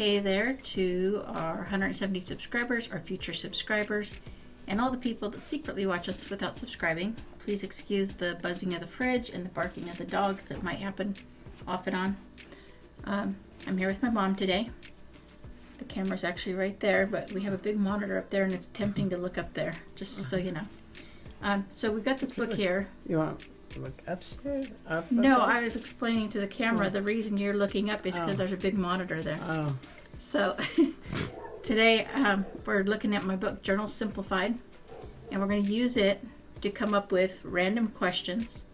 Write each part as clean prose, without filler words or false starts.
Hey there to our 170 subscribers, our future subscribers, and all the people that secretly watch us without subscribing. Please excuse the buzzing of the fridge and the barking of the dogs that might happen off and on. I'm here with my mom today. The camera's actually right there, but we have a big monitor up there and it's tempting to look up there, just so you know. So we've got this book here. You want to look upstairs? Up? No, I was explaining to the camera the reason you're looking up is because there's a big monitor there. Oh. So today we're looking at my book, Journals Simplified, and we're going to use it to come up with random questions,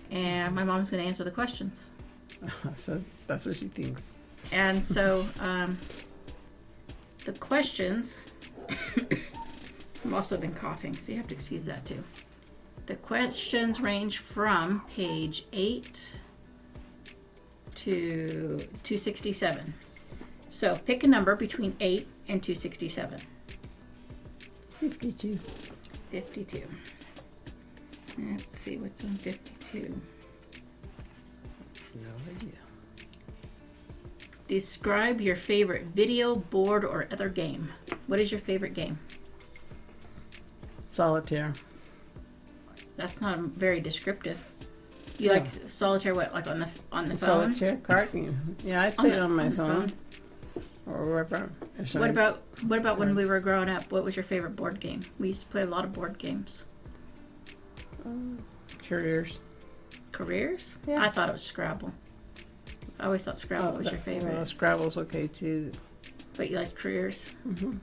and my mom's going to answer the questions. So that's what she thinks. And so the questions, I've also been coughing, so you have to excuse that too. The questions range from page 8 to 267. So pick a number between 8 and 267. 52. 52. Let's see what's on 52. No idea. Describe your favorite video, board, or other game. What is your favorite game? Solitaire. That's not very descriptive. You like solitaire? What, like on the phone? Solitaire card game. Yeah, I play it on my phone. Or wherever. What about when we were growing up? What was your favorite board game? We used to play a lot of board games. Careers. Careers? Yeah. I thought it was Scrabble. I always thought Scrabble was your favorite. Well, Scrabble's okay too. But you like careers? Mm-hmm.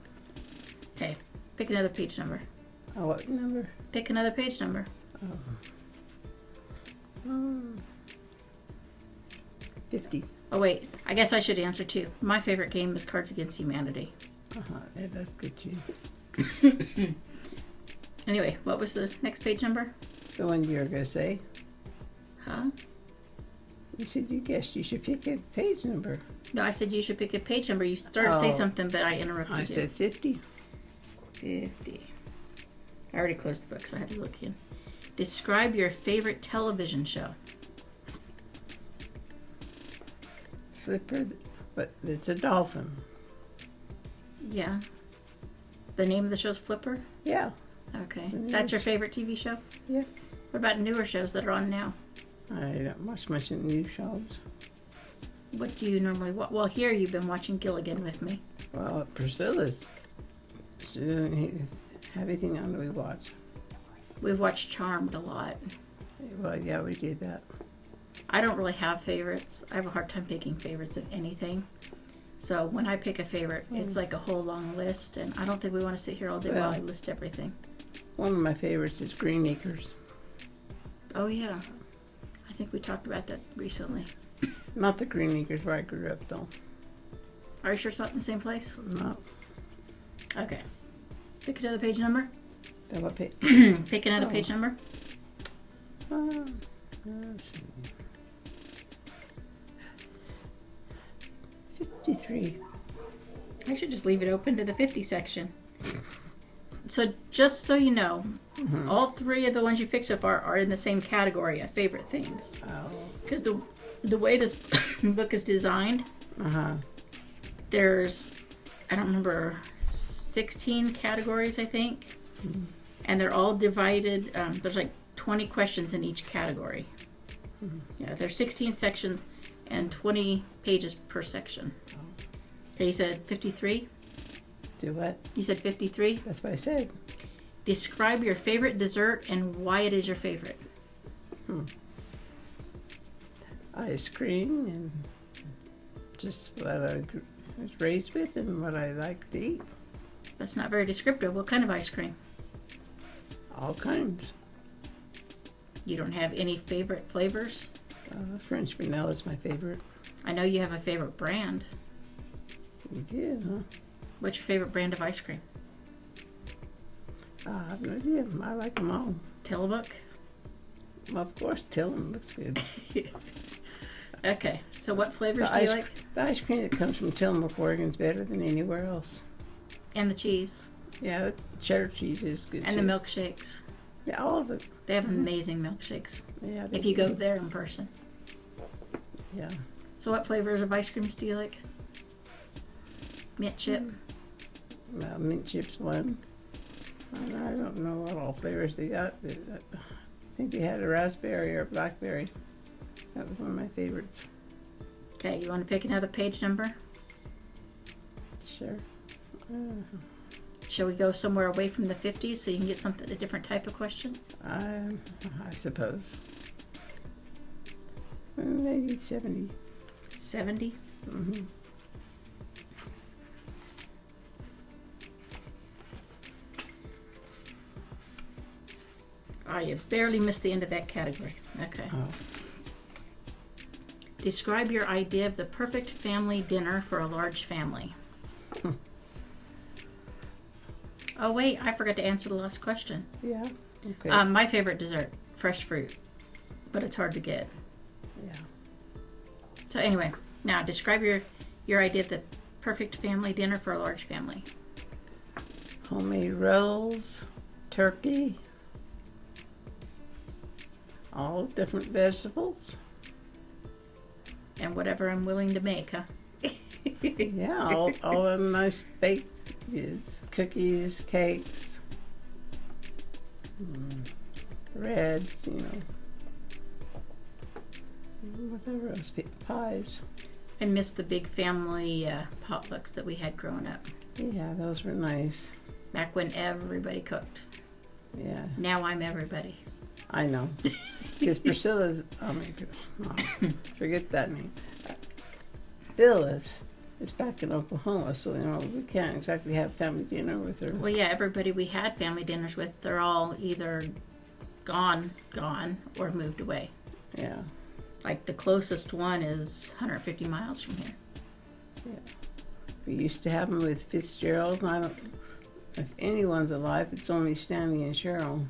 Okay. Pick another page number. Oh, what number? Pick another page number. Oh. 50. Oh, wait. I guess I should answer too. My favorite game is Cards Against Humanity. Yeah, that's good too. Anyway, what was the next page number? The one you were going to say. Huh? You said you guessed you should pick a page number. No, I said you should pick a page number. You started to say something, but I interrupted you. I said 50. 50. I already closed the book, so I had to look again. Describe your favorite television show. Flipper, but it's a dolphin. Yeah. The name of the show's Flipper? Yeah. Okay. That's your favorite TV show? Yeah. What about newer shows that are on now? I don't watch much in new shows. What do you normally watch? Well, here you've been watching Gilligan with me. Well, Priscilla's. She doesn't have anything on we watch. We've watched Charmed a lot. Well, yeah, we did that. I don't really have favorites. I have a hard time picking favorites of anything. So when I pick a favorite, it's like a whole long list, and I don't think we want to sit here all day while I list everything. One of my favorites is Green Acres. Oh, yeah. I think we talked about that recently. Not the Green Acres where I grew up, though. Are you sure it's not in the same place? No. Okay. Pick another page number. What page? Pick another page number. Let's see. 53. I should just leave it open to the 50 section. So just so you know, all three of the ones you picked so far are in the same category of favorite things. Oh. Because the way this book is designed, there's, I don't remember, 16 categories, I think. And they're all divided. There's like 20 questions in each category. Yeah, there's 16 sections and 20 pages per section. Okay, you said 53? Do what? You said 53? That's what I said. Describe your favorite dessert and why it is your favorite. Ice cream and just what I was raised with and what I like to eat. That's not very descriptive. What kind of ice cream? All kinds. You don't have any favorite flavors? French vanilla is my favorite. I know you have a favorite brand. You did, huh? What's your favorite brand of ice cream? I have no idea. I like them all. Tillamook? Well, of course, Tillum looks good. Okay, so what flavors do you like? The ice cream that comes from Tillamook, Oregon is better than anywhere else. And the cheese? Yeah, the cheddar cheese is good And too. the milkshakes? Yeah, all of it. They have amazing milkshakes. Yeah. If you go there in person. Yeah. So what flavors of ice creams do you like? Mint chip. Mint chips one. And I don't know what all flavors they got. I think they had a raspberry or a blackberry. That was one of my favorites. Okay, you want to pick another page number? Sure. Shall we go somewhere away from the 50s so you can get something, a different type of question? I suppose. Maybe 70. 70? Mm-hmm. Oh, you barely missed the end of that category. Okay. Oh. Describe your idea of the perfect family dinner for a large family. Oh, wait, I forgot to answer the last question. Yeah. Okay. My favorite dessert, fresh fruit, but it's hard to get. Yeah. So anyway, now describe your idea of the perfect family dinner for a large family. Homemade rolls, turkey, all different vegetables. And whatever I'm willing to make, huh? Yeah, all the nice baked goods, cookies, cakes, breads, whatever else, pies. I miss the big family potlucks that we had growing up. Yeah, those were nice. Back when everybody cooked. Yeah. Now I'm everybody. I know. Because Priscilla's, forget that name. Phyllis is back in Oklahoma, so we can't exactly have family dinner with her. Well, yeah, everybody we had family dinners with, they're all either gone, or moved away. Yeah. Like the closest one is 150 miles from here. Yeah. We used to have them with Fitzgerald. I don't. If anyone's alive, it's only Stanley and Cheryl.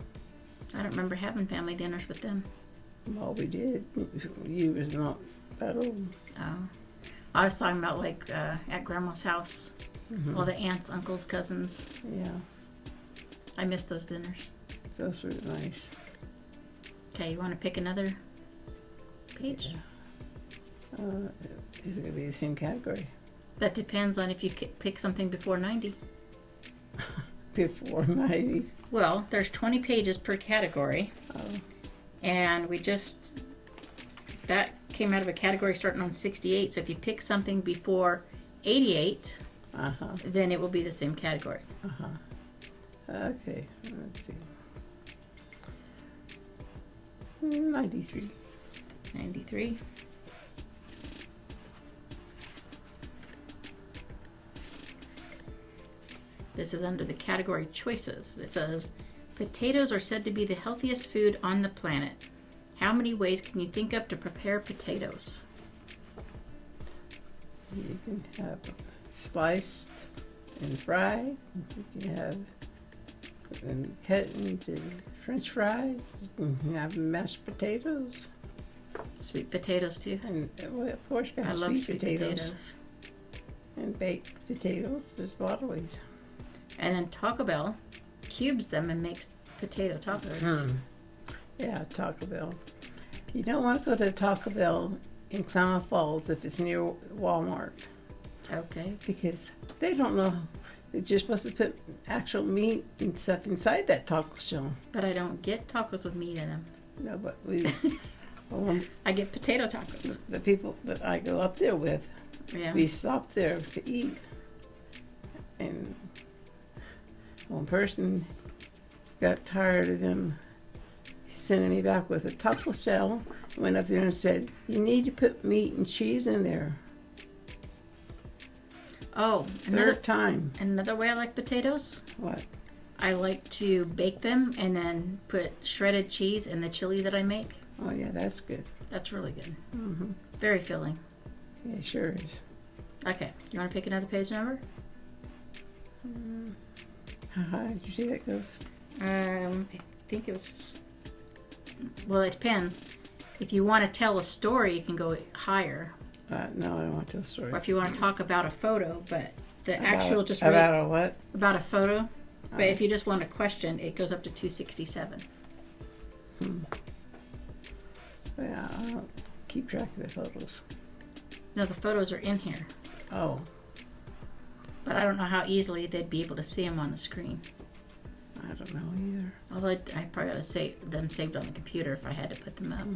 I don't remember having family dinners with them. Well, we did. You was not that old. Oh. I was talking about like at Grandma's house, all the aunts, uncles, cousins. Yeah, I miss those dinners. those were nice. Okay, you want to pick another page? Yeah. Is it going to be the same category? That depends on if you pick something before 90. Before 90. Well, there's 20 pages per category. Oh. And that came out of a category starting on 68. So if you pick something before 88, then it will be the same category. Okay, let's see. 93. 93. This is under the category choices. It says, potatoes are said to be the healthiest food on the planet. How many ways can you think of to prepare potatoes? You can have sliced and fried. You can have and cut into French fries. You can have mashed potatoes. Sweet potatoes too. And well, of course, you I have love sweet potatoes. And baked potatoes. There's a lot of ways. And then Taco Bell cubes them and makes potato tacos. Yeah, Taco Bell. You don't want to go to Taco Bell in Klamath Falls if it's near Walmart. Okay. Because they don't know that you're supposed to put actual meat and stuff inside that taco shell. But I don't get tacos with meat in them. No, but we... I get potato tacos. The people that I go up there with, we stop there to eat. And one person got tired of them sending me back with a taco shell, went up there and said, "You need to put meat and cheese in there." Oh, Third time. Another way I like potatoes? What? I like to bake them and then put shredded cheese in the chili that I make. Oh, yeah, that's good. That's really good. Very filling. Yeah, it sure is. Okay, you want to pick another page number? How high did you see that goes? I think it was... Well, it depends. If you want to tell a story, you can go higher. No, I don't want to tell a story. Or if you want to talk about a photo, but the About- actual just... About a what? About a photo. But if you just want a question, it goes up to 267. Yeah, I don't keep track of the photos. No, the photos are in here. Oh. But I don't know how easily they'd be able to see them on the screen. I don't know either. Although I probably ought to them saved on the computer if I had to put them up.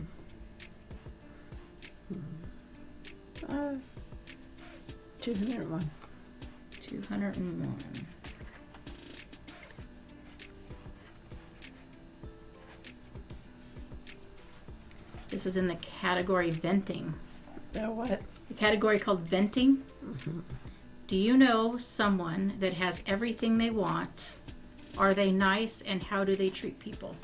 201. 201. This is in the category venting. What? The category called venting. Mm-hmm. Do you know someone that has everything they want? Are they nice, and how do they treat people?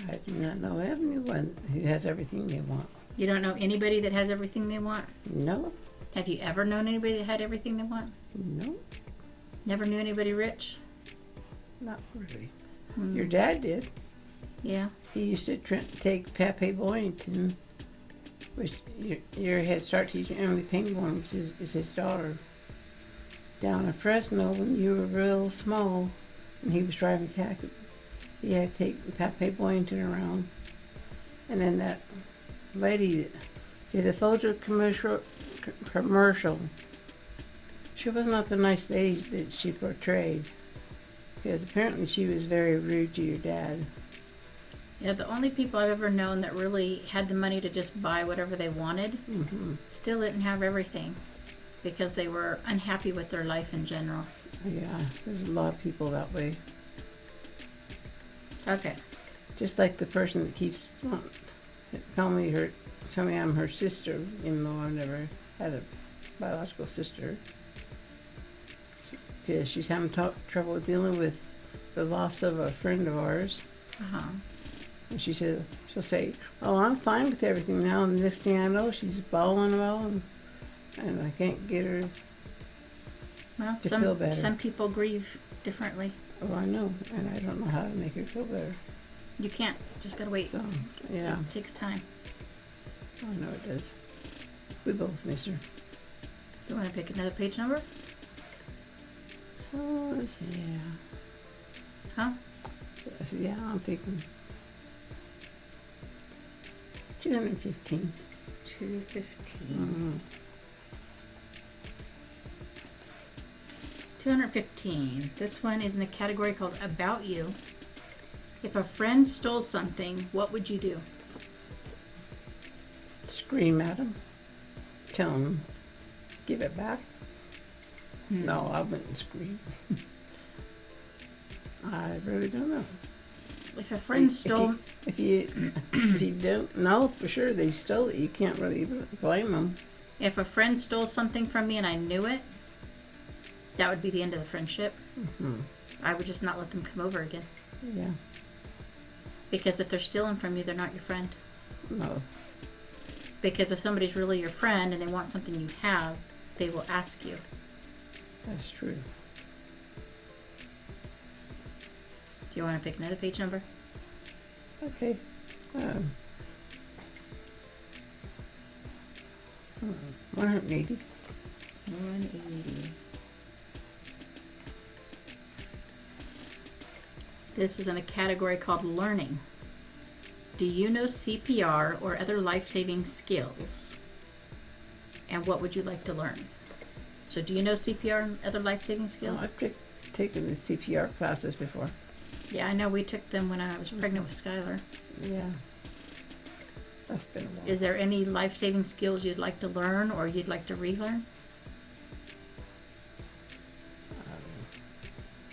I do not know anyone who has everything they want. You don't know anybody that has everything they want? No. Have you ever known anybody that had everything they want? No. Never knew anybody rich? Not really. Your dad did. Yeah. He used to take Pappy Boynton, which your head start teacher Emily Pangborn is his daughter, down in Fresno when you were real small, and he was driving taxi. He had to take Pappy Boynton around, and then that lady that did a photo commercial. She was not the nice lady that she portrayed, because apparently she was very rude to your dad. Yeah, the only people I've ever known that really had the money to just buy whatever they wanted still didn't have everything because they were unhappy with their life in general. Yeah, there's a lot of people that way. Okay. Just like the person that keeps telling me I'm her sister, even though I've never had a biological sister. Because she's having trouble dealing with the loss of a friend of ours. Uh-huh. And she'll say, "Oh, I'm fine with everything now." And the next thing I know, she's bawling and I can't get her to feel better. Some people grieve differently. Oh, I know, and I don't know how to make her feel better. You can't. Just gotta wait. So, yeah. It takes time. I know it does. We both miss her. You want to pick another page number? Oh, yeah. Huh? Yeah, I'm thinking 215. 215. 215. This one is in a category called About You. If a friend stole something, what would you do? Scream at him. Tell him, give it back. No, I wouldn't scream. I really don't know. If a friend stole... If you don't know for sure they stole it, you can't really blame them. If a friend stole something from me and I knew it, that would be the end of the friendship. I would just not let them come over again. Yeah. Because if they're stealing from you, they're not your friend. No. Because if somebody's really your friend and they want something you have, they will ask you. That's true. Do you want to pick another page number? Okay. 180. 180. This is in a category called learning. Do you know CPR or other life-saving skills? And what would you like to learn? So do you know CPR and other life-saving skills? Oh, I've taken the CPR classes before. Yeah, I know. We took them when I was pregnant with Skylar. Yeah. That's been a while. Is there any life-saving skills you'd like to learn or you'd like to relearn?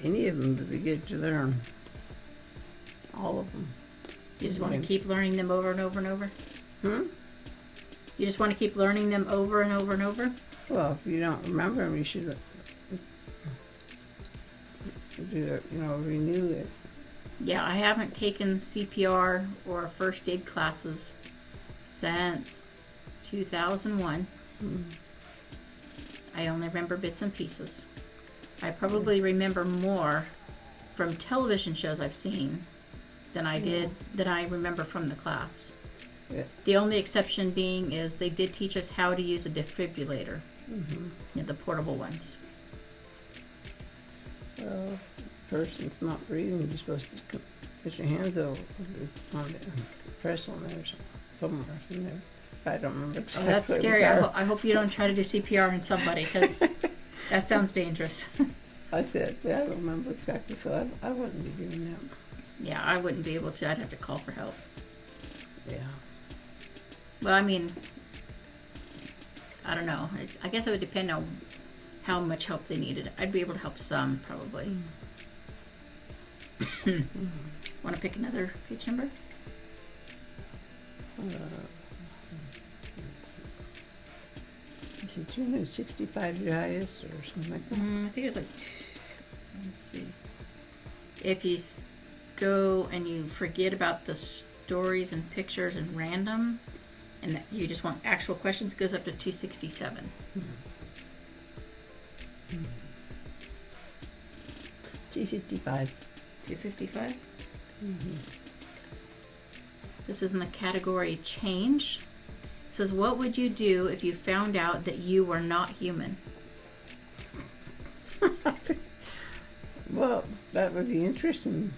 Any of them would be good to learn. All of them. You just want to keep learning them over and over and over? You just want to keep learning them over and over and over? Well, if you don't remember them, you should renew it. Yeah, I haven't taken CPR or first aid classes since 2001. I only remember bits and pieces. I probably remember more from television shows I've seen than I remember from the class. Yeah. The only exception being is they did teach us how to use a defibrillator, the portable ones. Well, person's not breathing, you're supposed to put your hands on the press on there or somewhere in there. I don't remember exactly. Oh, that's scary. I hope you don't try to do CPR on somebody, because That sounds dangerous. I said, I don't remember exactly, so I wouldn't be doing that. Yeah, I wouldn't be able to. I'd have to call for help. Yeah. Well, I mean, I don't know. I guess it would depend on how much help they needed. I'd be able to help some, probably. Want to pick another page number? Is it 265 your highest or something like that? I think it's like, let's see. If you go and you forget about the stories and pictures and random, and that you just want actual questions, it goes up to 267. 255. 255? This is in the category change. It says, what would you do if you found out that you were not human? Well, that would be interesting.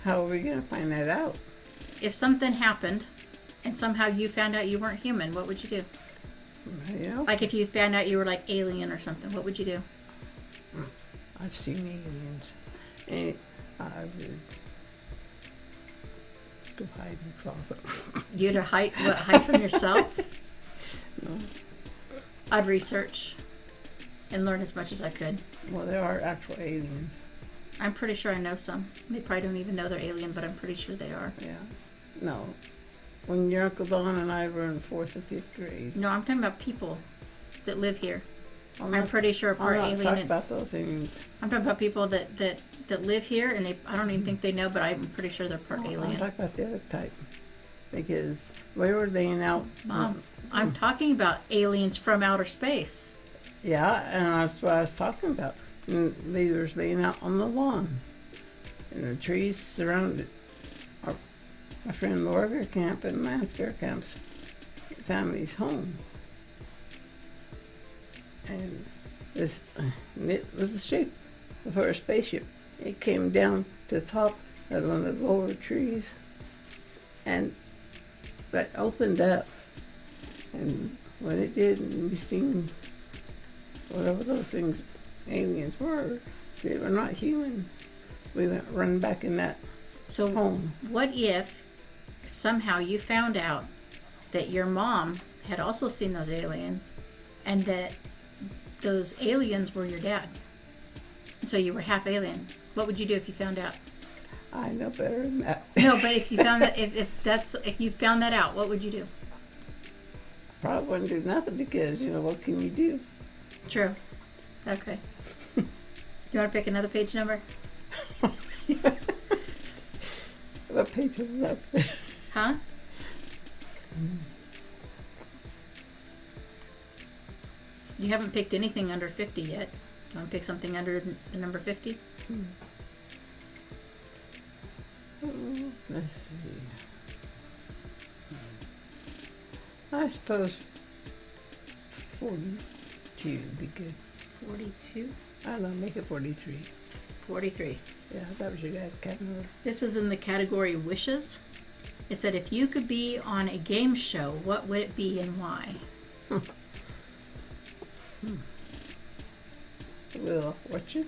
How are we going to find that out? If something happened and somehow you found out you weren't human, what would you do? Yeah. Like if you found out you were like alien or something, what would you do? I've seen aliens. And I would go hide in the closet. You'd hide from yourself? No. I'd research and learn as much as I could. Well, there are actual aliens. I'm pretty sure I know some. They probably don't even know they're alien, but I'm pretty sure they are. Yeah. No. When your Uncle Don and I were in 4th and 5th grade. No, I'm talking about people that live here. I'm pretty sure part I'm alien. not talking about those aliens. I'm talking about people that live here, and I don't even think they know, but I'm pretty sure they're part alien. I'm talking about the other type. Because we were laying out. Mom, I'm talking about aliens from outer space. Yeah, and that's what I was talking about. And they were laying out on the lawn. And the trees surrounded my friend Laura Camp and Lance Camp's family's home. And it was the shape of our spaceship. It came down to the top of one of the lower trees, and that opened up. And when it did, and we seen whatever those things, aliens were, they were not human. We went running back in that home. What if somehow you found out that your mom had also seen those aliens, and that those aliens were your dad? So you were half alien. What would you do if you found out? I know better than that. No, but if you found that, if you found that out, what would you do? Probably wouldn't do nothing because, what can you do? True. Okay. You want to pick another page number? What page was that? Huh? You haven't picked anything under 50 yet. You want to pick something under the number 50? Let's see. I suppose 42 would be good. 42? I don't know, make it 43. 43. Yeah, that was your guys' category. This is in the category wishes. It said, if you could be on a game show, what would it be and why? Wheel of Fortune.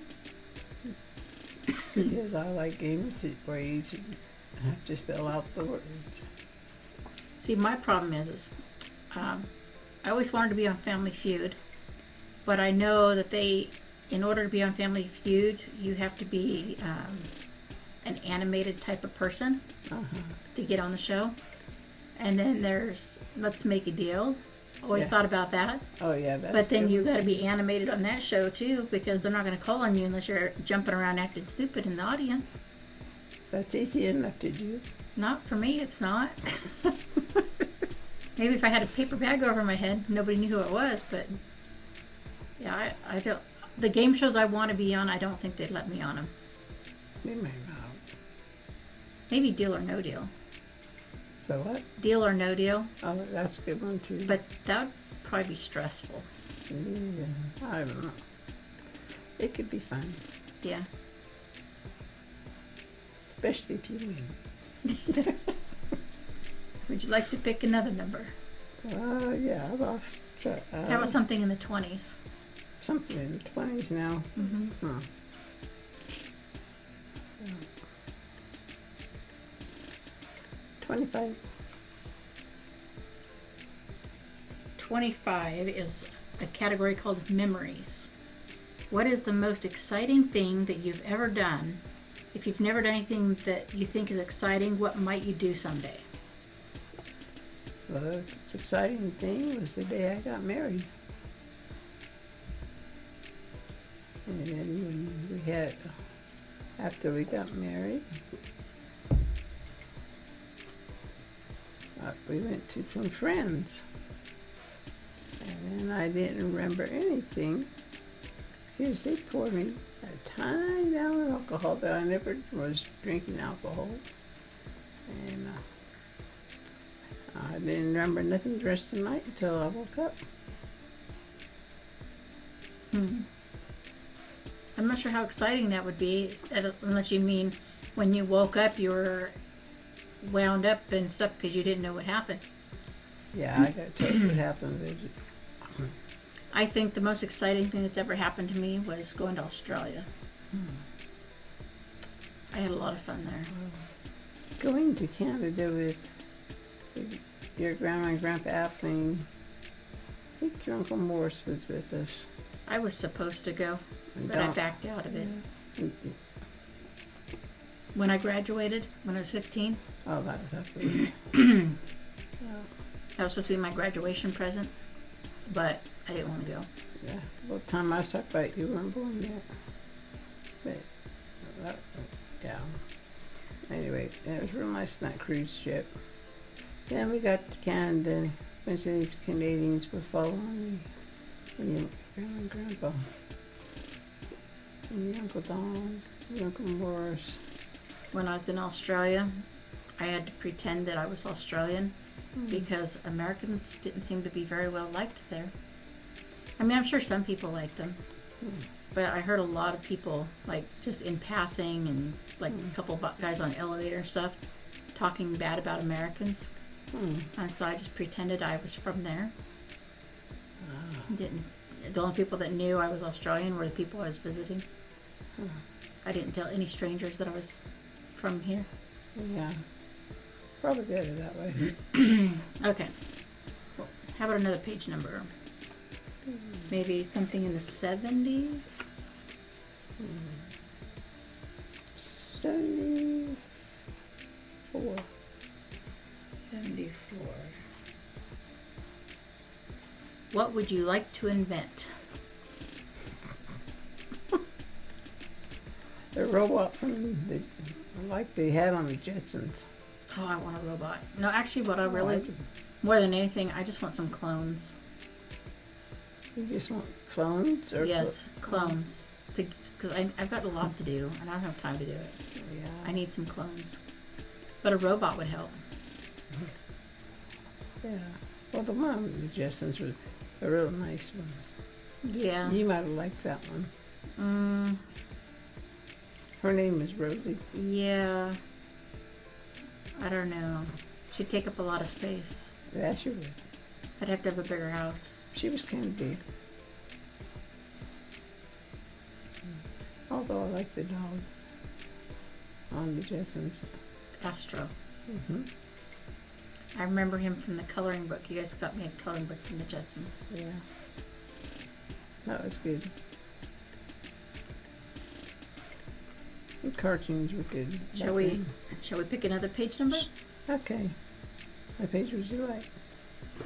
Because I like games where you have to spell out the words. See, my problem is I always wanted to be on Family Feud, but I know that in order to be on Family Feud, you have to be an animated type of person to get on the show. And then there's Let's Make a Deal. Always thought about that. Oh, yeah. That's but then good. you got to be animated on that show, too, because they're not going to call on you unless you're jumping around acting stupid in the audience. That's easy enough to do. Not for me, it's not. Maybe if I had a paper bag over my head, nobody knew who it was, but yeah, I don't. The game shows I want to be on, I don't think they'd let me on them. They might not. Maybe Deal or No Deal. The what? Deal or No Deal. Oh, that's a good one, too. But that would probably be stressful. Yeah, I don't know. It could be fun. Yeah. Especially if you win. Would you like to pick another number? Yeah, I lost track. How about something in the 20s? something in the 20s now. Mm-hmm. Huh. 25. 25 is a category called memories. What is the most exciting thing that you've ever done? If you've never done anything that you think is exciting, what might you do someday? Well, the most exciting thing was the day I got married. And then when we had, after we got married, we went to some friends. And then I didn't remember anything because they poured me a tiny amount of alcohol, but I never was drinking alcohol. And I didn't remember nothing the rest of the night until I woke up. I'm not sure how exciting that would be, unless you mean when you woke up you were wound up and stuff because you didn't know what happened. Yeah, I got told what happened. I think the most exciting thing that's ever happened to me was going to Australia. I had a lot of fun there. Going to Canada with your grandma and grandpa Appling. I think your Uncle Morris was with us. I was supposed to go, but I backed out of it. When I graduated, when I was 15. Oh, that was after. That was supposed to be my graduation present, but I didn't want to go. Yeah, well, the time I was talking about, you weren't born yet. But, yeah. Anyway, it was real nice on that cruise ship. Then we got to Canada. A bunch of these Canadians were following me. And your grandma and grandpa. And your Uncle Don, your Uncle Morris. When I was in Australia, I had to pretend that I was Australian because Americans didn't seem to be very well liked there. I mean, I'm sure some people liked them, but I heard a lot of people, like, just in passing and, like, a couple guys on elevator and stuff talking bad about Americans. And so I just pretended I was from there. The only people that knew I was Australian were the people I was visiting. I didn't tell any strangers that I was from here. Yeah, probably better that way. Okay. Well, how about another page number? Maybe something in the 70s? 74. 74. What would you like to invent? The robot from the, like they had on the Jetsons. Oh, I want a robot. No, actually, what I really, more than anything, I just want some clones. You just want clones? Or yes, clones. Because I've got a lot to do, and I don't have time to do it. Yeah. I need some clones. But a robot would help. Yeah. Well, the one on the Jetsons was a real nice one. Yeah. You might have liked that one. Her name is Rosie. Yeah. I don't know. She'd take up a lot of space. Yeah, she would. I'd have to have a bigger house. She was kind of big. Although I like the dog on the Jetsons. Astro. I remember him from the coloring book. You guys got me a coloring book from the Jetsons. Yeah. That was good. The cartoons were good. Shall we pick another page number? Okay. What page would you like?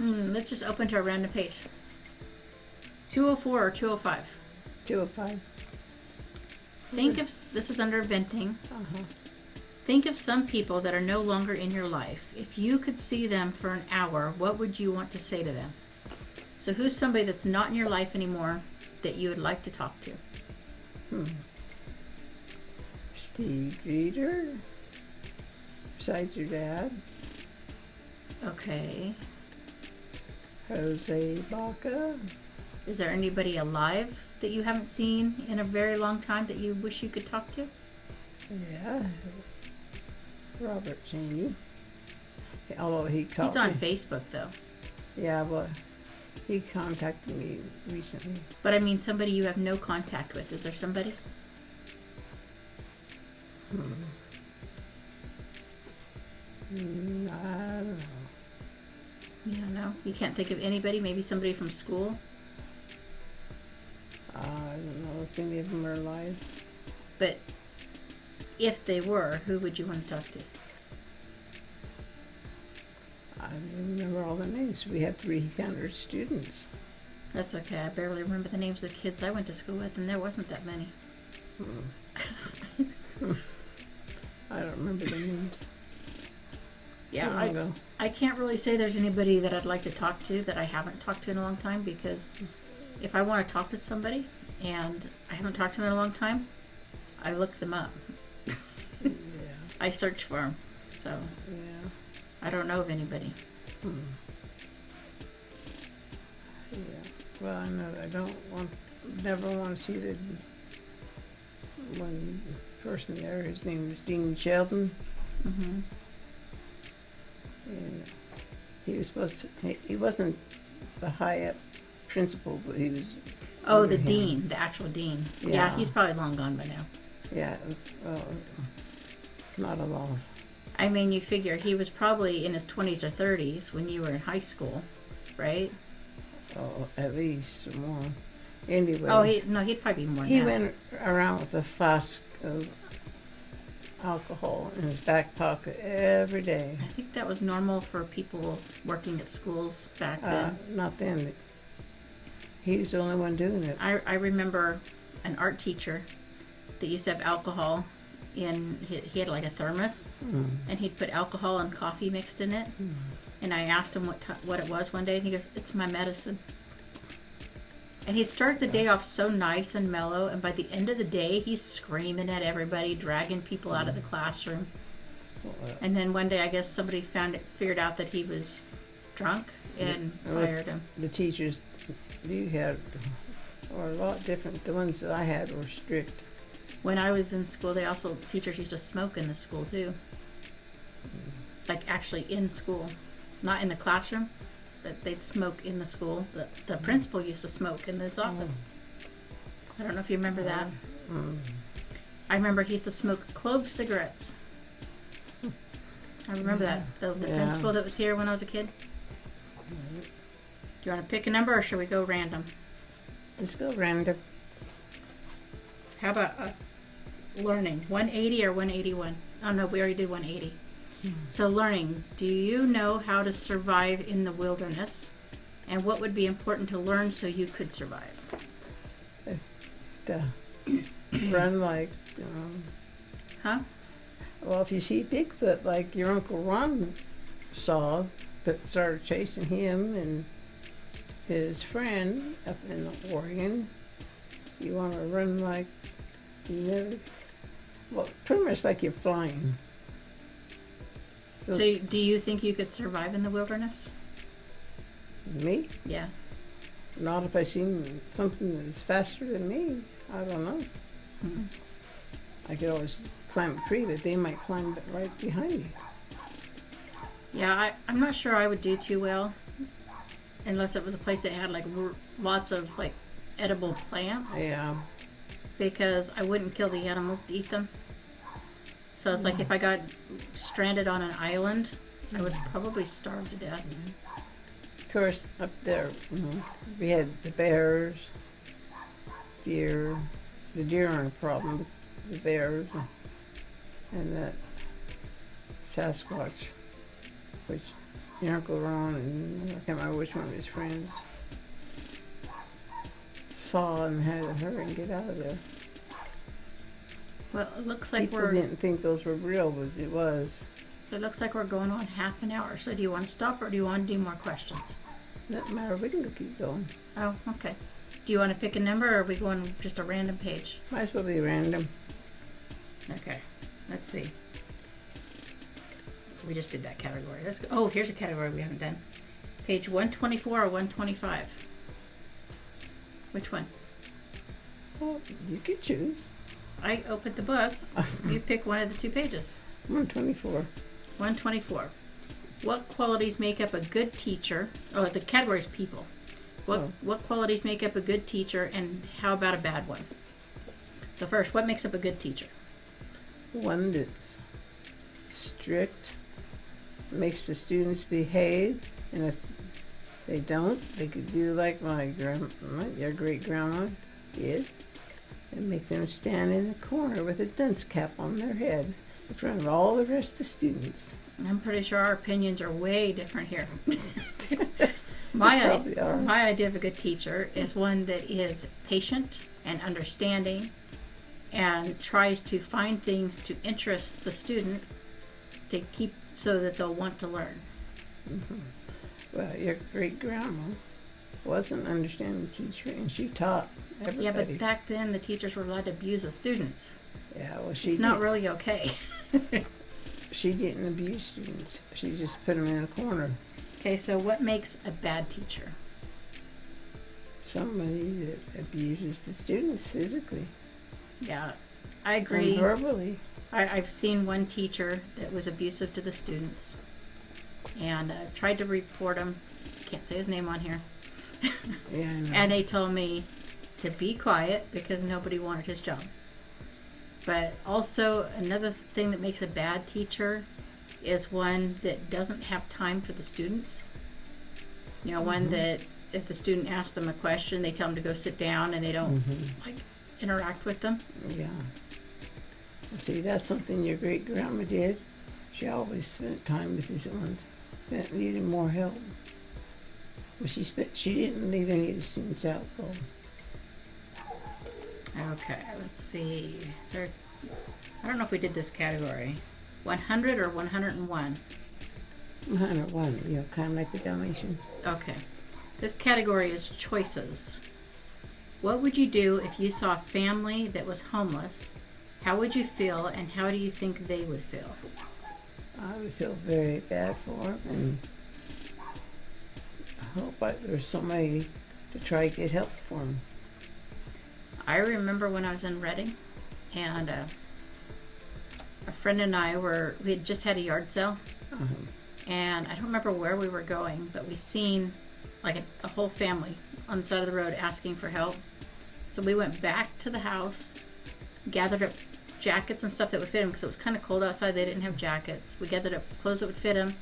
Let's just open to a random page. 204 or 205? 205. Think of, this is under venting. Think of some people that are no longer in your life. If you could see them for an hour, what would you want to say to them? So who's somebody that's not in your life anymore that you would like to talk to? Steve Jeter. Besides your dad. Okay. Jose Baca. Is there anybody alive that you haven't seen in a very long time that you wish you could talk to? Yeah. Robert Cheney. Although he called He's on me. Facebook, though. Yeah, well, He contacted me recently. But I mean somebody you have no contact with. Is there somebody? I don't know. You don't know? You can't think of anybody? Maybe somebody from school? I don't know if any of them are alive. But if they were, who would you want to talk to? I don't remember all the names. We had 300 students. That's okay. I barely remember the names of the kids I went to school with, and there wasn't that many. I don't remember the names. Yeah, I can't really say there's anybody that I'd like to talk to that I haven't talked to in a long time, because if I want to talk to somebody and I haven't talked to them in a long time, I look them up. Yeah. I search for them. So Yeah. I don't know of anybody. Yeah. Well, I know never want to see the one person there. His name was Dean Sheldon. Mm-hmm. And he was he wasn't the high up principal, but he was. Oh, the dean, the actual dean. Yeah, he's probably long gone by now. Yeah, well, not a lot. I mean, you figure he was probably in his 20s or 30s when you were in high school, right? Oh, at least more. Anyway. Oh, he'd probably be more He now. went around with a flask of alcohol in his back pocket every day. I think that was normal for people working at schools back then. Not then. He was the only one doing it. I remember an art teacher that used to have alcohol in, he had like a thermos, and he'd put alcohol and coffee mixed in it. And I asked him what it was one day, and he goes, "It's my medicine." And he'd start the day off so nice and mellow, and by the end of the day, he's screaming at everybody, dragging people out of the classroom. And then one day, I guess somebody figured out that he was drunk and fired him. The teachers you had were a lot different. The ones that I had were strict. When I was in school, teachers used to smoke in the school too. Like actually in school. Not in the classroom, but they'd smoke in the school. The principal used to smoke in his office. I don't know if you remember that. I remember he used to smoke clove cigarettes. I remember that. The principal that was here when I was a kid. Do you want to pick a number, or should we go random? Let's go random. How about learning? 180 or 181? Oh no, we already did 180. So learning, do you know how to survive in the wilderness? And what would be important to learn so you could survive? Run like... Huh? Well, if you see Bigfoot like your Uncle Ron saw, that started chasing him and his friend up in Oregon, you want to run like you never... Well, pretty much like you're flying. So do you think you could survive in the wilderness? Me? Yeah. Not if I seen something that's faster than me. I don't know. I could always climb a tree, but they might climb right behind me. Yeah, I'm not sure I would do too well unless it was a place that had like lots of like edible plants. Yeah. Because I wouldn't kill the animals to eat them. So it's like if I got stranded on an island, I would probably starve to death. Of course, up there, we had the bears, deer. The deer aren't a problem, but the bears, and that Sasquatch, which your Uncle Ron and I can't remember which one of his friends saw and had to hurry and get out of there. Well, it looks like People didn't think those were real, but it was. It looks like we're going on half an hour. So do you want to stop, or do you want to do more questions? Doesn't matter. We can go keep going. Oh, okay. Do you want to pick a number, or are we going just a random page? Might as well be random. Okay. Let's see. We just did that category. Let's go. Oh, here's a category we haven't done. Page 124 or 125? Which one? Well, you could choose. I opened the book. You pick one of the two pages. 124. 124. What qualities make up a good teacher? Oh, the category is people. What qualities make up a good teacher, and how about a bad one? So first, what makes up a good teacher? One that's strict, makes the students behave, and if they don't, they could do like your great grandma did, and make them stand in the corner with a dunce cap on their head in front of all the rest of the students. I'm pretty sure our opinions are way different here. My idea of a good teacher is one that is patient and understanding and tries to find things to interest the student to keep so that they'll want to learn. Mm-hmm. Well, your great grandma was an understanding teacher, and she taught everybody. Yeah, but back then the teachers were allowed to abuse the students. Yeah, well, it's not really okay. She didn't abuse students. She just put them in a corner. Okay, so what makes a bad teacher? Somebody that abuses the students physically. Yeah, I agree. And verbally. I've seen one teacher that was abusive to the students, and tried to report him. Can't say his name on here. Yeah, I know. And they told me to be quiet because nobody wanted his job. But also another thing that makes a bad teacher is one that doesn't have time for the students. You know, one that if the student asks them a question, they tell them to go sit down and they don't interact with them. Yeah. See, that's something your great grandma did. She always spent time with these ones that needed more help. But she didn't leave any of the students out though. Okay, let's see. I don't know if we did this category. 100 or 101? 101, you know, kind of like the Dalmatian. Okay. This category is choices. What would you do if you saw a family that was homeless? How would you feel, and how do you think they would feel? I would feel very bad for them, and I hope there's somebody to try to get help for them. I remember when I was in Reading, and a friend and I we had just had a yard sale, and I don't remember where we were going, but we seen like a whole family on the side of the road asking for help. So we went back to the house, gathered up jackets and stuff that would fit them because it was kind of cold outside. They didn't have jackets. We gathered up clothes that would fit them.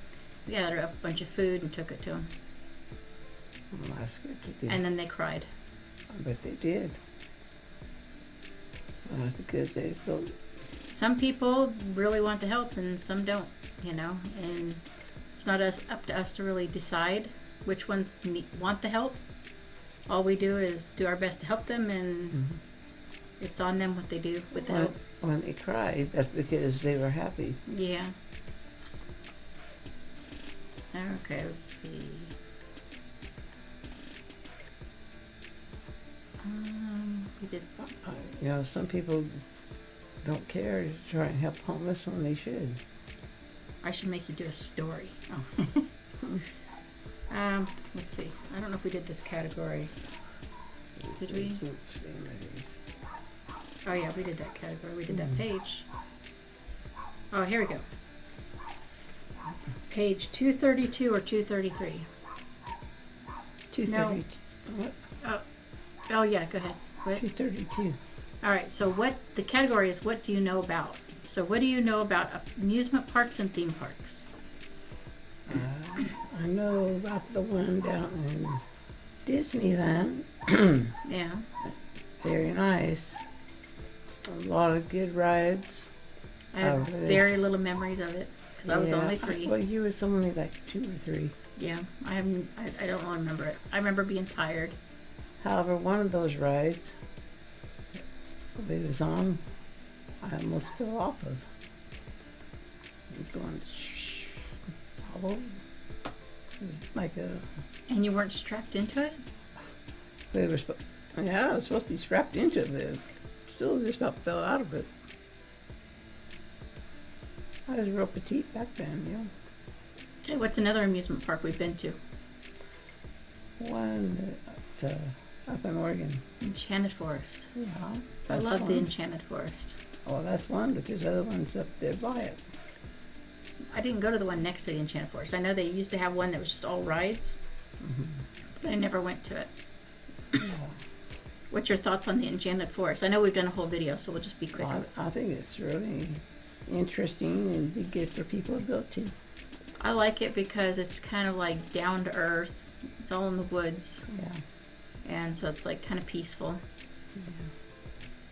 We gathered up a bunch of food and took it to them. Well, that's good to do. And then they cried. I bet they did. Because they felt. Some people really want the help and some don't, you know, and it's not up to us to really decide which ones want the help. All we do is do our best to help them, and it's on them what they do with the help. When they cried, that's because they were happy. Yeah. Okay, let's see. We did. You know, some people don't care to try and help homeless when they should. I should make you do a story. Let's see. I don't know if we did this category. Did we? Oh yeah, we did that category. We did that page. Oh, here we go. Page 232 or 233? 232. No. What? Oh yeah, go ahead. What? 232. All right, so the category is what do you know about? So what do you know about amusement parks and theme parks? I know about the one down in Disneyland. Yeah. Very nice. A lot of good rides. I have very little memories of it because I was only 3. Well, you was only like 2 or 3. Yeah, I don't remember it. I remember being tired. However, one of those rides we was on, I almost fell off of. It was going all over. It was like a. And you weren't strapped into it? We were I was supposed to be strapped into it, but still just about fell out of it. I was real petite back then, you know. Okay, what's another amusement park we've been to? One that's up in Oregon. Enchanted Forest. Yeah, I love the Enchanted Forest. Oh, that's one, but there's other ones up there by it. I didn't go to the one next to the Enchanted Forest. I know they used to have one that was just all rides. But I never went to it. Yeah. What's your thoughts on the Enchanted Forest? I know we've done a whole video, so we'll just be quick. Well, I think it's really interesting and be good for people to go to. I like it because it's kind of like down to earth. It's all in the woods. Yeah. And so it's like kind of peaceful. Yeah.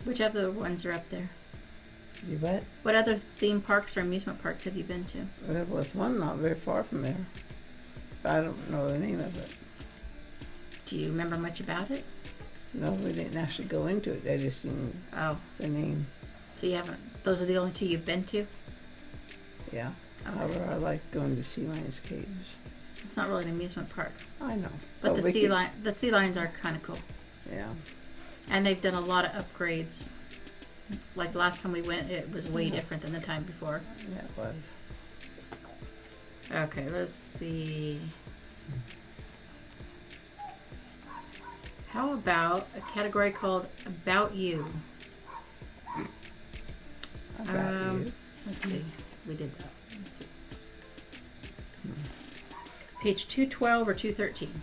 Which other ones are up there? You bet. What other theme parks or amusement parks have you been to? There was one not very far from there. I don't know the name of it. Do you remember much about it? No, we didn't actually go into it. I just seen the name. So you haven't, those are the only two you've been to? Yeah. Okay. However, I like going to sea lions caves. It's not really an amusement park. I know. But the sea lions are kind of cool. Yeah. And they've done a lot of upgrades. Like last time we went, it was way different than the time before. Yeah, it was. Okay, let's see. How about a category called About You? About you. Let's see. We did that. Let's see. Page 212 or 213?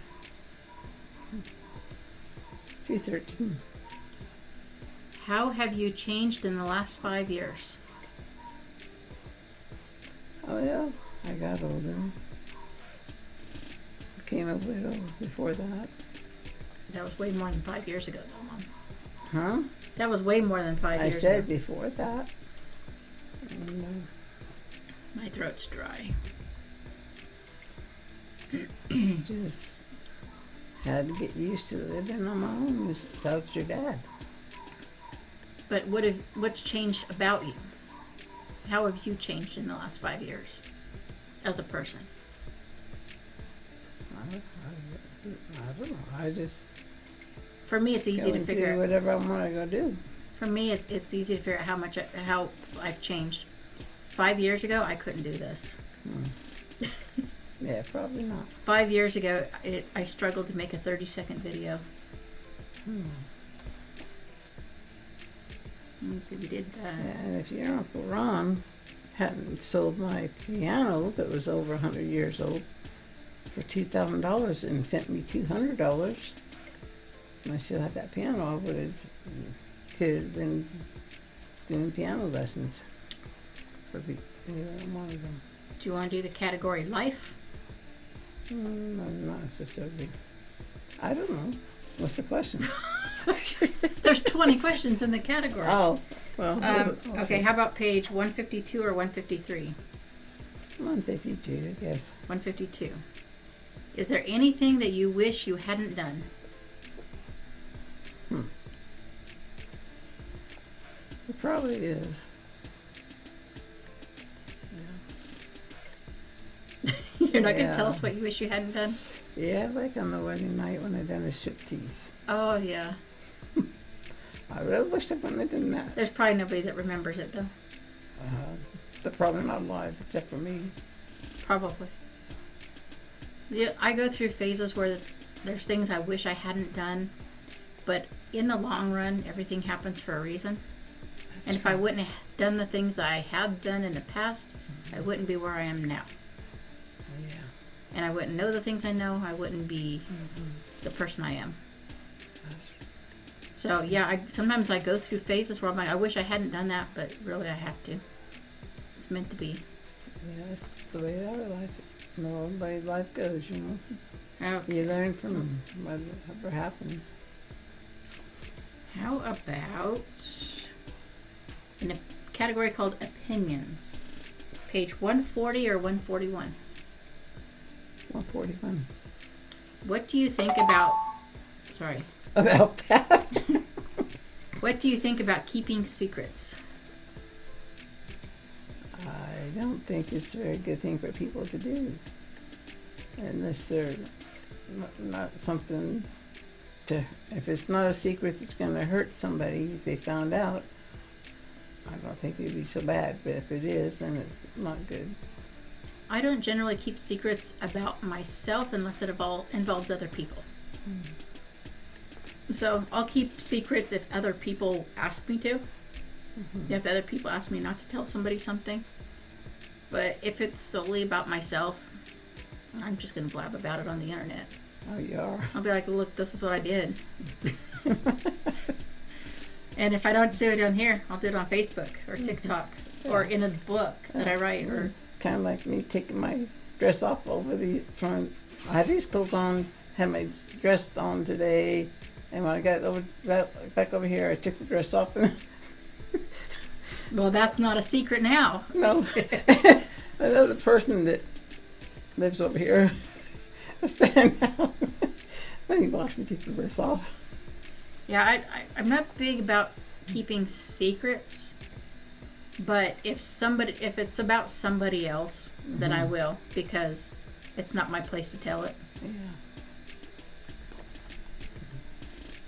213. How have you changed in the last 5 years? Oh, yeah. I got older. Became a widow before that. That was way more than 5 years ago, though, Mom. Huh? That was way more than 5 years I said ago. before that. And, My throat's dry. just had to get used to living on my own without your dad. But what's changed about you? How have you changed in the last 5 years as a person? I don't know. I just For me, it's easy to figure do out. whatever I want to go do. For me, it's easy to figure out how I've changed. 5 years ago, I couldn't do this. Yeah, probably not. 5 years ago, I struggled to make a 30-second video. Let's see, we did that. And if your Uncle Ron hadn't sold my piano that was over 100 years old for $2,000 and sent me $200, and I still had that piano, I could have been doing piano lessons for one of them. Do you want to do the category life? Not necessarily. I don't know. What's the question? There's 20 questions in the category. Oh, well. Okay, how about page 152 or 153? 152, I guess. 152. Is there anything that you wish you hadn't done? It probably is. You're not going to tell us what you wish you hadn't done? Yeah, like on the wedding night when I done a striptease. Oh, yeah. I really wish I wouldn't have done that. There's probably nobody that remembers it, though. They're probably not alive except for me. Probably. Yeah, I go through phases where there's things I wish I hadn't done, but in the long run, everything happens for a reason. That's and if true. I wouldn't have done the things that I have done in the past, I wouldn't be where I am now. Yeah. And I wouldn't know the things I know. I wouldn't be the person I am. That's So, yeah, sometimes I go through phases where I'm like, I wish I hadn't done that, but really I have to. It's meant to be. Yeah, that's the way our life, everybody's life goes, you know. Okay. You learn from whatever happens. How about in a category called opinions? Page 140 or 141? 141. What do you think about... Sorry. About that? What do you think about keeping secrets? I don't think it's a very good thing for people to do. Unless they're not something to... If it's not a secret that's going to hurt somebody if they found out, I don't think it'd be so bad. But if it is, then it's not good. I don't generally keep secrets about myself unless it involves other people. So I'll keep secrets if other people ask me to. If other people ask me not to tell somebody something. But if it's solely about myself, I'm just going to blab about it on the internet. Oh, you are. I'll be like, look, this is what I did. And if I don't do it on here, I'll do it on Facebook or TikTok or in a book that I write. Or kind of like me taking my dress off over the front. I had these clothes on, had my dress on today, and when I got back over here, I took the dress off. And well, that's not a secret now. no, another person that lives over here was standing out when he watched me take the dress off. Yeah, I'm not big about keeping secrets, but if it's about somebody else, then I will, because it's not my place to tell it. Yeah.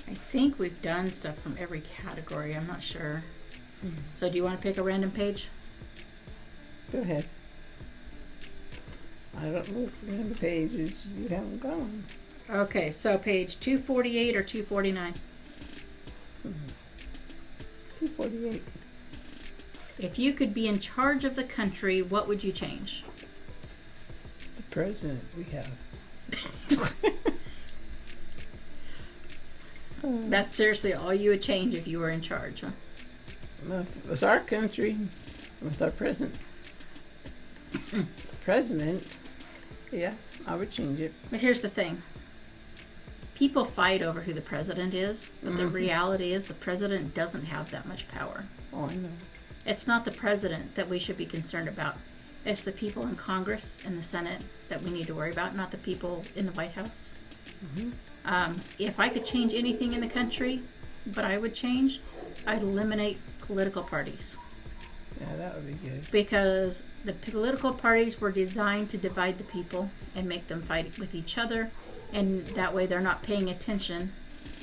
I think we've done stuff from every category. I'm not sure. So do you want to pick a random page? Go ahead. I don't know if the pages you haven't gone. Okay, so page 248 or 249? 248. If you could be in charge of the country, what would you change? The president we have. That's seriously all you would change if you were in charge, huh? Well, if it was our country with our president, yeah, I would change it. But here's the thing. People fight over who the president is, but the reality is the president doesn't have that much power. Oh, I know. It's not the president that we should be concerned about. It's the people in Congress and the Senate that we need to worry about, not the people in the White House. If I could change anything in the country, but I would change, I'd eliminate political parties. Yeah, that would be good. Because the political parties were designed to divide the people and make them fight with each other, and that way they're not paying attention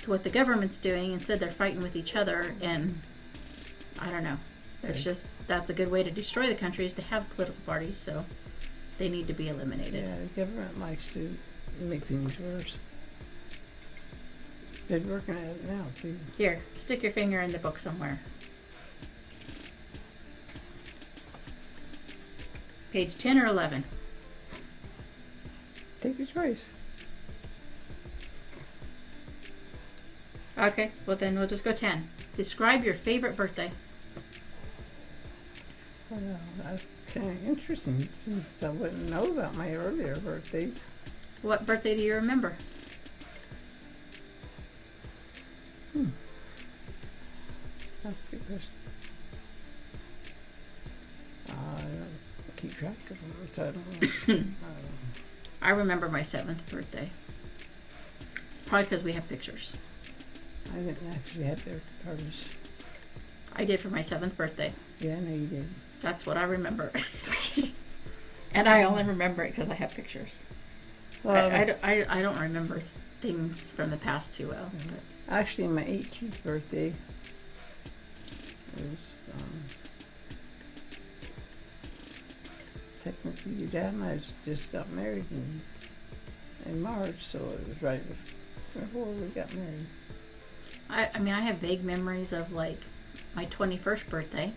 to what the government's doing. Instead, they're fighting with each other, and I don't know. It's just, that's a good way to destroy the country, is to have political parties, so they need to be eliminated. Yeah, the government likes to make things worse. They're working at it now, too. Here, stick your finger in the book somewhere. Page 10 or 11? Take your choice. Okay, well then we'll just go 10. Describe your favorite birthday. Well, that's kind of interesting since I wouldn't know about my earlier birthdays. What birthday do you remember? That's a good question. I don't keep track of them, which I don't know. I remember my 7th birthday. Probably because we have pictures. I didn't actually have their parties. I did for my 7th birthday. Yeah, I know you did. That's what I remember. And I only remember it because I have pictures. Well, I don't remember things from the past too well. But. Actually, my 18th birthday was technically your dad and I just got married in March, so it was right before we got married. I mean, I have vague memories of like my 21st birthday,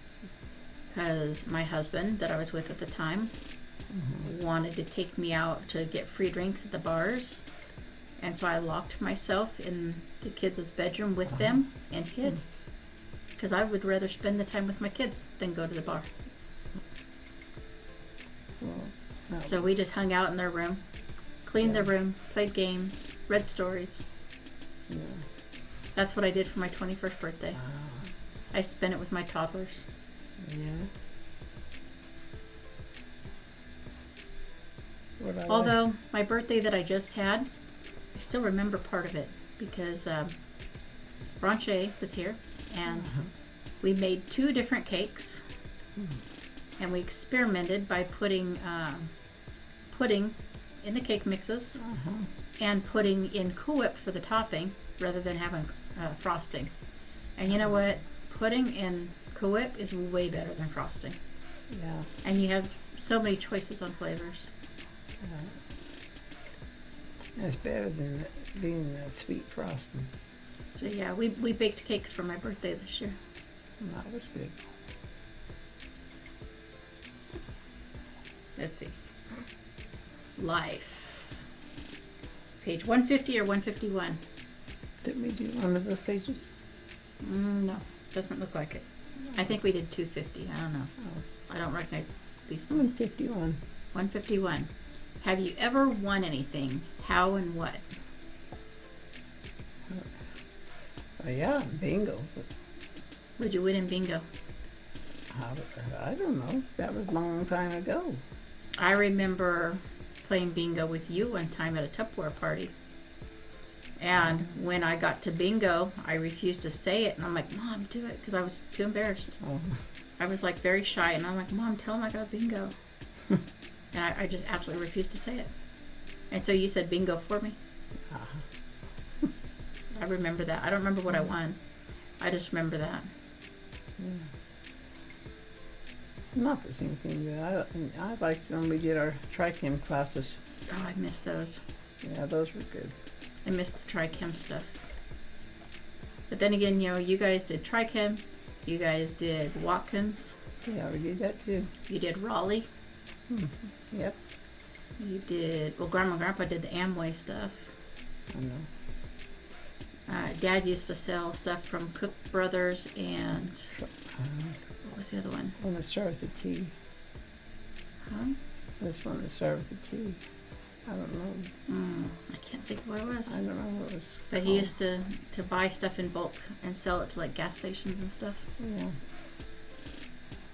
because my husband that I was with at the time wanted to take me out to get free drinks at the bars, and so I locked myself in the kids' bedroom with them and hid, because I would rather spend the time with my kids than go to the bar. Well, So we just hung out in their room, cleaned their room, played games, read stories. yeah. That's what I did for my 21st birthday. I spent it with my toddlers. Yeah. Although my birthday that I just had, I still remember part of it because Branche was here, and we made 2 different cakes, and we experimented by putting pudding in the cake mixes and putting in Cool Whip for the topping rather than having frosting. And you know what? Pudding in Cool Whip is way better than frosting. Yeah. And you have so many choices on flavors. It's better than being that sweet frosting. So yeah, we baked cakes for my birthday this year. That was good. Let's see. Life. Page 150 or 151? Didn't we do one of those pages? No, doesn't look like it. I think we did 250. I don't know. Oh. I don't recognize these ones. 151. 151. Have you ever won anything? How and what? Yeah, bingo. What'd you win in bingo? I don't know. That was a long time ago. I remember playing bingo with you one time at a Tupperware party. And when I got to bingo, I refused to say it. And I'm like, Mom, do it. Because I was too embarrassed. Oh. I was like very shy. And I'm like, Mom, tell him I got bingo. And I just absolutely refused to say it. And so you said bingo for me. Uh-huh. I remember that. I don't remember what I won. I just remember that. Yeah. Not the same thing, but I liked when we did our tri-chem classes. Oh, I miss those. Yeah, those were good. I missed the tri-chem stuff. But then again, you guys did tri-chem. You guys did Watkins. Yeah, we did that too. You did Raleigh. Yep. You did, well, Grandma and Grandpa did the Amway stuff. I know. Dad used to sell stuff from Cook Brothers and what was the other one? One that started with a T. Huh? This one that started with a T. I don't know. I can't think of what it was. I don't know what it was. But he used to buy stuff in bulk and sell it to like gas stations and stuff. Yeah.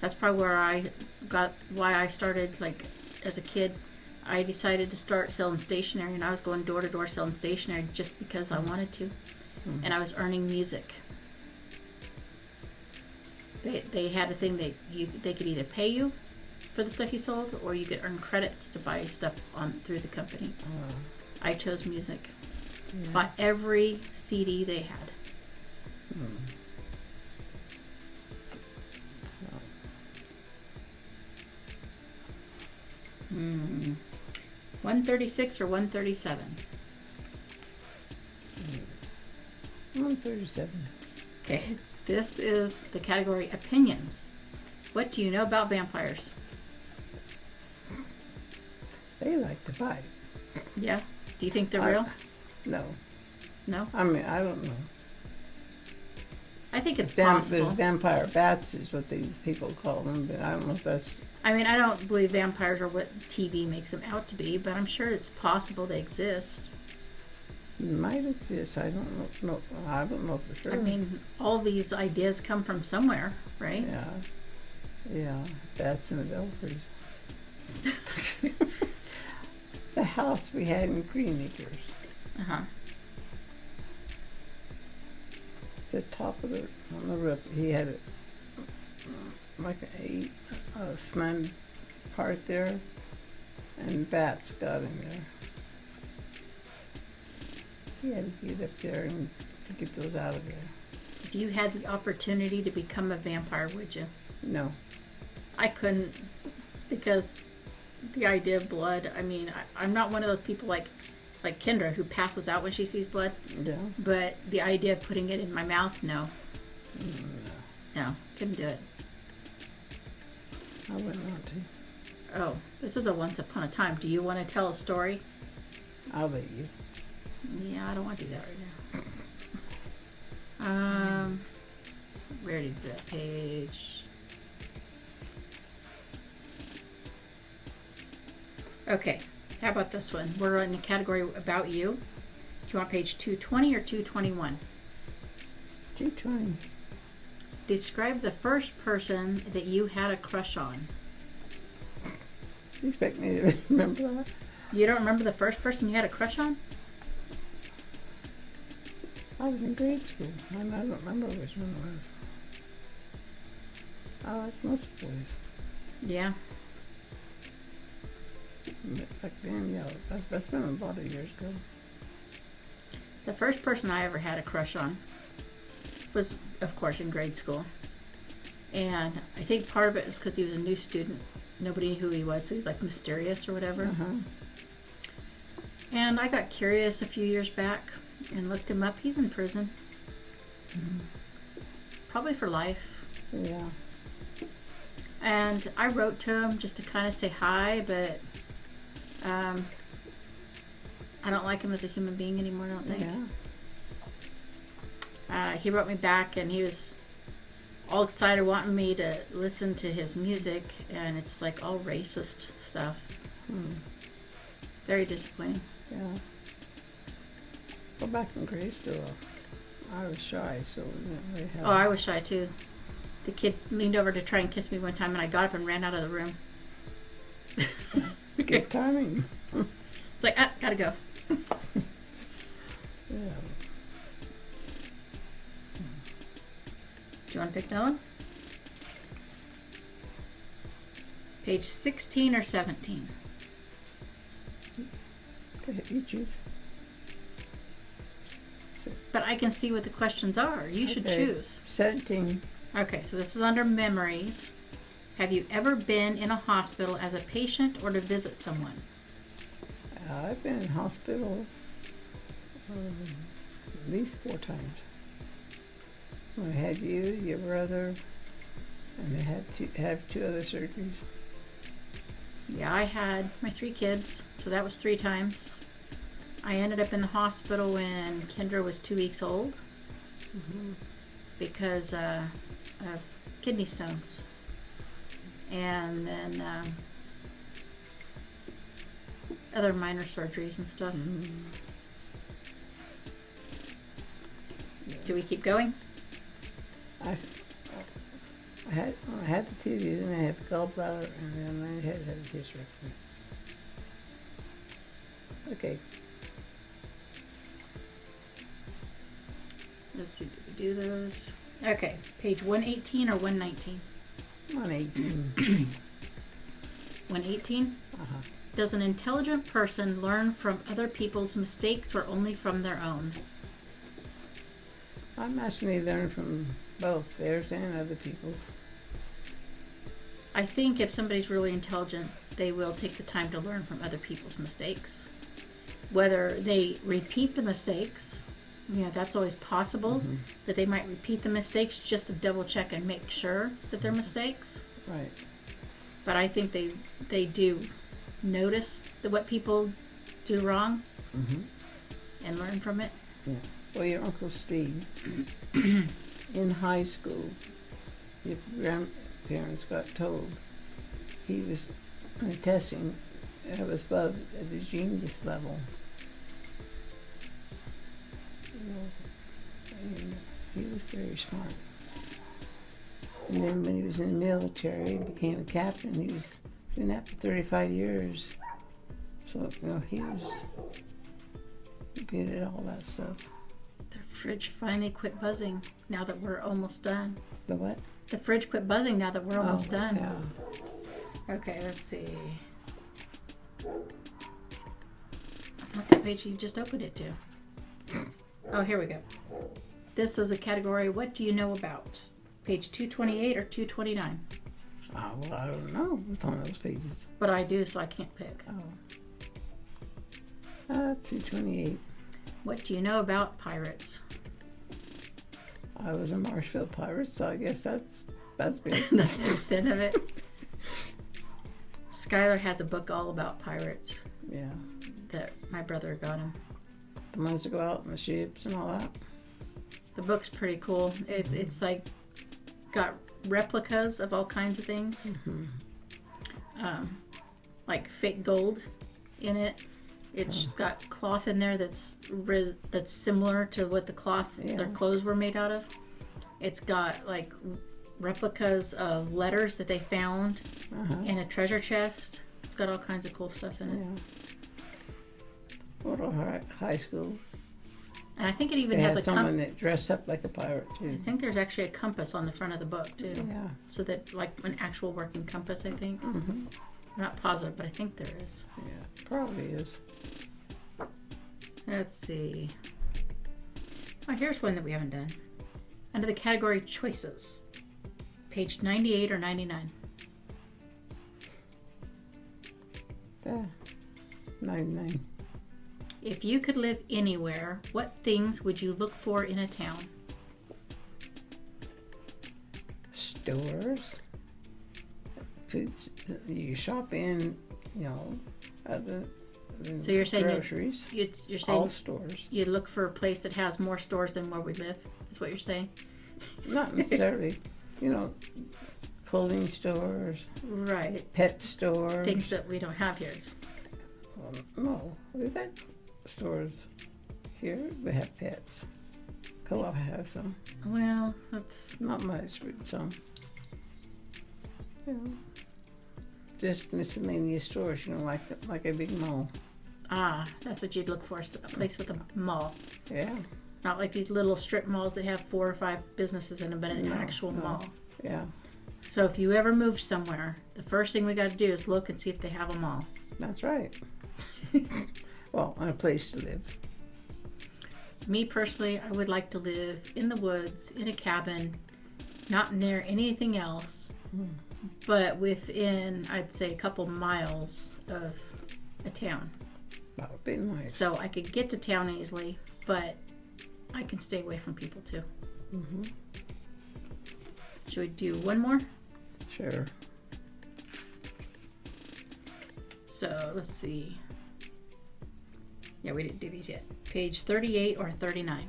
That's probably where I got why I started, like, as a kid. I decided to start selling stationery, and I was going door to door selling stationery just because I wanted to. And I was earning music. They had a thing that they could either pay you for the stuff you sold, or you could earn credits to buy stuff through the company. I chose music. Yeah. Bought every CD they had. 136 or 137? 137. Okay, this is the category opinions. What do you know about vampires? They like to fight. Yeah. Do you think they're real? No. No? I mean, I don't know. I think it's possible. There's vampire bats is what these people call them, but I don't know if that's... I mean, I don't believe vampires are what TV makes them out to be, but I'm sure it's possible they exist. Might exist. I don't know. I don't know for sure. I mean, all these ideas come from somewhere, right? Yeah. Yeah. Bats in the belfries. The house we had in Green Acres. Uh-huh. The top of on the roof, he had it like a slant part there, and bats got in there. He had to get up there and to get those out of there. If you had the opportunity to become a vampire, would you? No. I couldn't, because the idea of blood, I mean, I'm not one of those people like Kendra who passes out when she sees blood. Yeah. But the idea of putting it in my mouth, no. No, couldn't do it. I wouldn't want to. Oh, this is a once upon a time. Do you want to tell a story? I'll let you. Yeah, I don't want to do that right now. Where did that page? Okay, how about this one? We're in the category about you. Do you want page 220 or 221? 220. Describe the first person that you had a crush on. You expect me to remember that? You don't remember the first person you had a crush on? I was in grade school, and I don't remember which one it was. I like most boys. Yeah. But back then, yeah, that's been a lot of years ago. The first person I ever had a crush on was, of course, in grade school. And I think part of it was because he was a new student. Nobody knew who he was, so he's like mysterious or whatever. Uh-huh. And I got curious a few years back and looked him up. He's in prison. Probably for life. Yeah. And I wrote to him just to kind of say hi, but I don't like him as a human being anymore, I don't think. Yeah. He wrote me back, and he was all excited wanting me to listen to his music, and it's like all racist stuff. Very disappointing. Yeah. Well, back in grade school, I was shy, so we didn't really have... Oh, I was shy too. The kid leaned over to try and kiss me one time, and I got up and ran out of the room. Good timing. It's like, gotta go. Yeah. Do you want to pick that one? Page 16 or 17? Okay, you choose. But I can see what the questions are. You should choose. 17. Okay, so this is under memories. Have you ever been in a hospital as a patient or to visit someone? I've been in hospital at least 4 times. I had you, your brother, and I had 2 other surgeries. Yeah, I had my 3 kids, so that was 3 times. I ended up in the hospital when Kendra was 2 weeks old because of kidney stones. And then other minor surgeries and stuff. Do we keep going? I had the TB, and I had the gallbladder, and then I had a hysterectomy. Okay. Let's see, did we do those? Okay, page 118 or 119? 118. 118? Uh-huh. Does an intelligent person learn from other people's mistakes or only from their own? I'm actually learning from both theirs and other people's. I think if somebody's really intelligent, they will take the time to learn from other people's mistakes. Whether they repeat the mistakes, that's always possible, that they might repeat the mistakes just to double check and make sure that they're mistakes. Right. But I think they do notice what people do wrong and learn from it. Yeah. Well, your Uncle Steve, in high school, your grandparents got told he was in the testing that was above the genius level. And he was very smart. And then when he was in the military and became a captain, he was doing that for 35 years. So, he was good at all that stuff. The fridge finally quit buzzing now that we're almost done. The what? The fridge quit buzzing now that we're almost done. Yeah. Okay, let's see. What's the page you just opened it to? Oh, here we go. This is a category, what do you know about? Page 228 or 229? Well, I don't know what's on those pages. But I do, so I can't pick. 228. What do you know about pirates? I was a Marshfield pirate, so I guess that's good. That's the extent of it. Skylar has a book all about pirates. Yeah. That my brother got him. The ones that go out in the ships and all that. The book's pretty cool. It's like got replicas of all kinds of things. Like fake gold in it. It's got cloth in there that's similar to what the cloth their clothes were made out of. It's got like replicas of letters that they found in a treasure chest. It's got all kinds of cool stuff in it. Yeah. What high school? And I think it even they has had someone that dressed up like a pirate too. I think there's actually a compass on the front of the book too. Yeah. So that like an actual working compass, I think. I'm not positive, but I think there is. Yeah, probably is. Let's see. Oh, here's one that we haven't done. Under the category choices, page 98 or 99. 99. If you could live anywhere, what things would you look for in a town? Stores. Foods you shop in, other So you're saying groceries. You're saying all stores. You look for a place that has more stores than where we live. Is what you're saying? Not necessarily. Clothing stores. Right. Pet stores. Things that we don't have here. Well, no, we've got stores here that have pets. Co-op has some. Well, that's not much, but some. Just miscellaneous stores, like a big mall. Ah, that's what you'd look for, a place with a mall. Yeah. Not like these little strip malls that have 4 or 5 businesses in them, but an actual mall. Yeah. So if you ever moved somewhere, the first thing we got to do is look and see if they have a mall. That's right. Well, a place to live. Me personally, I would like to live in the woods, in a cabin, not near anything else, but within, I'd say, a couple miles of a town. That would be nice. So I could get to town easily, but I can stay away from people too. Mm-hmm. Should we do one more? Sure. So let's see. Yeah, we didn't do these yet. Page 38 or 39.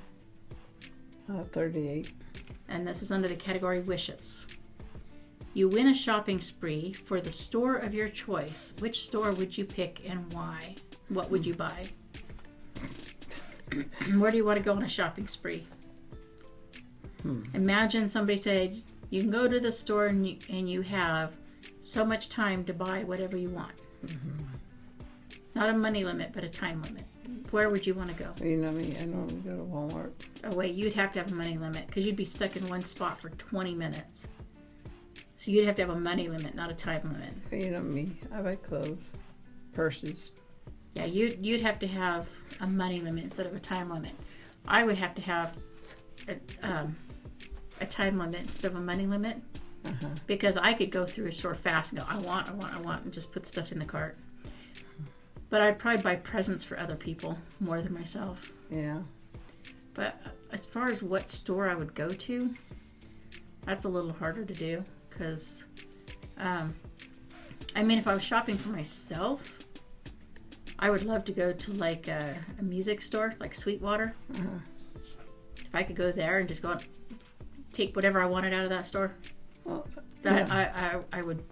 38. And this is under the category wishes. You win a shopping spree for the store of your choice. Which store would you pick and why? What would you buy? Where do you want to go on a shopping spree? Imagine somebody said, you can go to the store and you have so much time to buy whatever you want. Mm-hmm. Not a money limit, but a time limit. Where would you want to go? You know me, I normally go to Walmart. Oh, wait, you'd have to have a money limit because you'd be stuck in one spot for 20 minutes. So you'd have to have a money limit, not a time limit. You know me, I buy clothes, purses. Yeah, you'd have to have a money limit instead of a time limit. I would have to have a time limit instead of a money limit because I could go through a store fast and go, I want, and just put stuff in the cart. But I'd probably buy presents for other people more than myself. Yeah. But as far as what store I would go to, that's a little harder to do because, if I was shopping for myself, I would love to go to like a music store, like Sweetwater. If I could go there and just go and take whatever I wanted out of that store, I would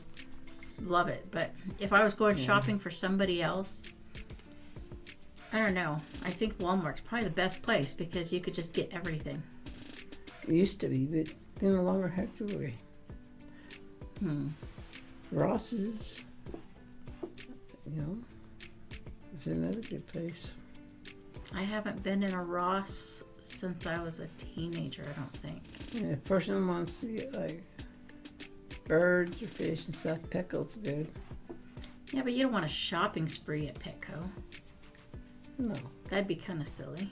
love it. But if I was going shopping for somebody else, I don't know. I think Walmart's probably the best place because you could just get everything. It used to be, but they no longer have jewelry. Ross's, it's another good place. I haven't been in a Ross since I was a teenager, I don't think. Yeah, if a person wants to get like birds or fish and stuff, Petco's good. Yeah, but you don't want a shopping spree at Petco. No. That'd be kind of silly.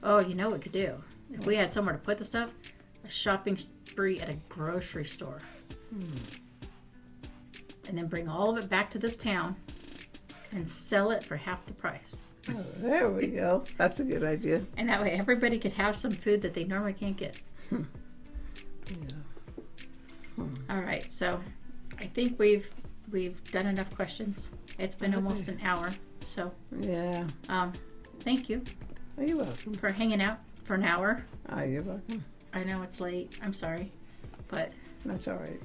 Oh, you know what we could do? If we had somewhere to put the stuff, a shopping spree at a grocery store. And then bring all of it back to this town and sell it for half the price. Oh, there we go. That's a good idea. And that way everybody could have some food that they normally can't get. All right, so I think we've done enough questions. It's been almost an hour, so thank you. Oh, you're welcome for hanging out for an hour. Oh, you're welcome. I know it's late. I'm sorry, but that's all right.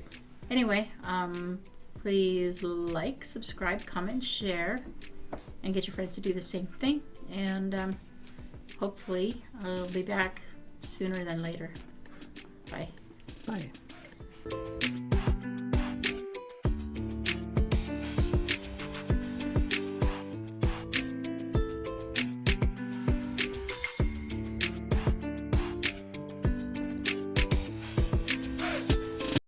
Anyway, please like, subscribe, comment, share, and get your friends to do the same thing. And hopefully, I'll be back sooner than later. Bye. Bye.